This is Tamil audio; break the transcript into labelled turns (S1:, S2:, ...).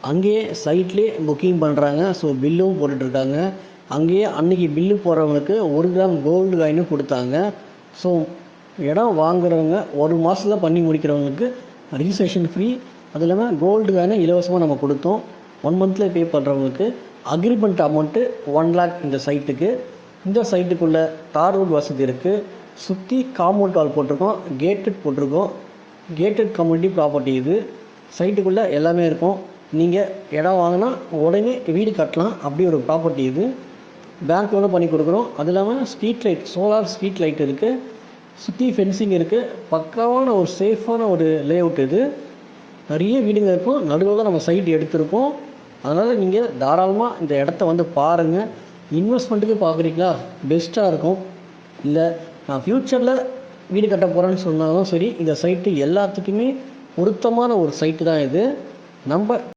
S1: அங்கேயே சைட்லேயே புக்கிங் பண்ணுறாங்க. ஸோ பில்லும் போட்டுட்ருக்காங்க. அங்கேயே அன்றைக்கி பில்லு போடுறவங்களுக்கு 1 கிராம் கோல்டு காயினும் கொடுத்தாங்க. ஸோ இடம் வாங்குறவங்க 1 மாதத்தில் பண்ணி முடிக்கிறவங்களுக்கு ரிஜிஸ்ட்ரேஷன் ஃப்ரீ. அது இல்லாமல் கோல்டு காயினை இலவசமாக நம்ம கொடுத்தோம். 1 மந்த்தில் பே பண்ணுறவங்களுக்கு அக்ரிமெண்ட் அமௌண்ட்டு 1 லேக் இந்த சைட்டுக்கு. இந்த சைட்டுக்குள்ளே தார் ரோடு வசதி இருக்குது. சுற்றி காம்பவுண்ட் வால் போட்டிருக்கோம், கேட்டட் போட்டிருக்கோம். கேட்டட் கம்யூனிட்டி ப்ராப்பர்ட்டி இது. சைட்டுக்குள்ளே எல்லாமே இருக்கும். நீங்கள் இடம் வாங்கினா உடனே வீடு கட்டலாம், அப்படி ஒரு ப்ராப்பர்ட்டி இது. பேங்க் லோனும் பண்ணி கொடுக்குறோம். அது இல்லாமல் street light, solar street light இருக்குது. சுற்றி ஃபென்சிங் இருக்குது. பக்காவான ஒரு சேஃபான ஒரு லே அவுட் இது. நிறைய வீடுங்க இருக்கும். நடுவில் தான் நம்ம சைட் எடுத்திருக்கோம். அதனால் நீங்கள் தாராளமாக இந்த இடத்த வந்து பாருங்கள். இன்வெஸ்ட்மெண்ட்டுக்கு பார்க்குறீங்களா, பெஸ்ட்டாக இருக்கும். இல்லை நான் ஃப்யூச்சரில் வீடு கட்ட போகிறேன்னு சொன்னாலும் சரி, இந்த சைட்டு எல்லாத்துக்குமே பொருத்தமான ஒரு சைட்டு தான் இது. நம்ம